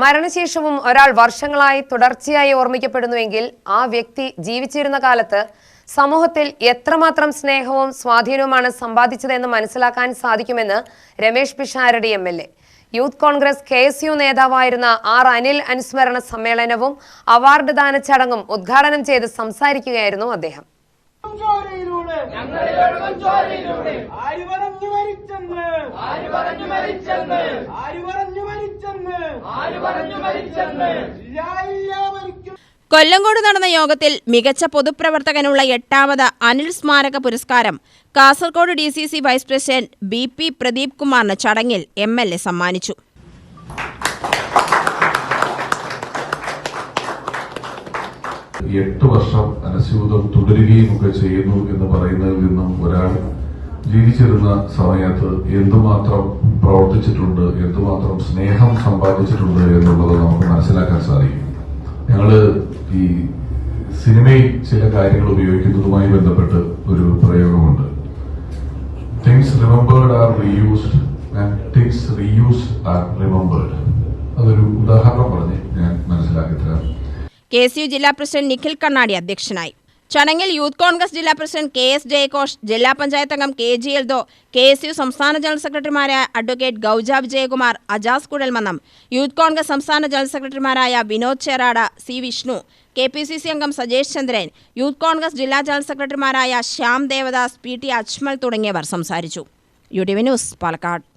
മരണശേഷവും ഒരാൾ വർഷങ്ങളായി തുടർച്ചയായി ഓർമ്മിക്കപ്പെടുന്നുവെങ്കിൽ ആ വ്യക്തി ജീവിച്ചിരുന്ന കാലത്ത് സമൂഹത്തിൽ എത്രമാത്രം സ്നേഹവും സ്വാധീനവുമാണ് സമ്പാദിച്ചതെന്ന് മനസ്സിലാക്കാൻ സാധിക്കുമെന്ന് Ramesh Pisharody MLA. Youth Congress KSU നേതാവായിരുന്ന ആർ അനിൽ അനുസ്മരണ സമ്മേളനവും അവാർഡ് ദാന ചടങ്ങും ഉദ്ഘാടനം ചെയ്ത് സംസാരിക്കുകയായിരുന്നു അദ്ദേഹം. കൊല്ലങ്കോട് നടന്ന യോഗത്തിൽ മികച്ച പൊതുപ്രവർത്തകനുള്ള 8ാമത് അനിൽ സ്മാരക പുരസ്കാരം Kasaragod DCC vice president BP Pradeep കുമാറിന് ചടങ്ങിൽ MLA സമ്മാനിച്ചു. എട്ട് വർഷം അനശ്യൂതം തുടരുകയും ഒക്കെ ചെയ്യുന്നു എന്ന് പറയുന്നതിൽ നിന്നും ഒരാൾ ജീവിച്ചിരുന്ന സമയത്ത് എന്തുമാത്രം പ്രവർത്തിച്ചിട്ടുണ്ട്, എന്തുമാത്രം സ്നേഹം സമ്പാദിച്ചിട്ടുണ്ട് എന്നുള്ളത് നമുക്ക് മനസ്സിലാക്കാൻ സാധിക്കും. ഞങ്ങള് ഈ സിനിമയിൽ ചില കാര്യങ്ങൾ ഉപയോഗിക്കുന്നതുമായി ബന്ധപ്പെട്ട് ഒരു പ്രയോഗമുണ്ട്. Things remembered are reused and things reused are remembered. അതൊരു ഉദാഹരണം പറഞ്ഞ് ഞാൻ മനസ്സിലാക്കി തരാം. KSU ജില്ലാ പ്രസിഡന്റ് നിഖിൽ കണ്ണാടി അധ്യക്ഷനായി. ചടങ്ങിൽ യൂത്ത് കോൺഗ്രസ് ജില്ലാ പ്രസിഡന്റ് KS ജയഘോഷ്, ജില്ലാ പഞ്ചായത്ത് അംഗം KG എൽദോ, KSU സംസ്ഥാന ജനറൽ സെക്രട്ടറിമാരായ അഡ്വക്കേറ്റ് ഗൗജ വിജയകുമാർ, അജാസ് കുഴൽമന്നം, യൂത്ത് കോൺഗ്രസ് സംസ്ഥാന ജനറൽ സെക്രട്ടറിമാരായ വിനോദ് ചേറാട, C വിഷ്ണു, KPCC അംഗം സജേഷ് ചന്ദ്രൻ, യൂത്ത് കോൺഗ്രസ് ജില്ലാ ജനറൽ സെക്രട്ടറിമാരായ ശ്യാം ദേവദാസ്, PT അജ്മൽ തുടങ്ങിയവർ സംസാരിച്ചു. UTV news, Palakkad.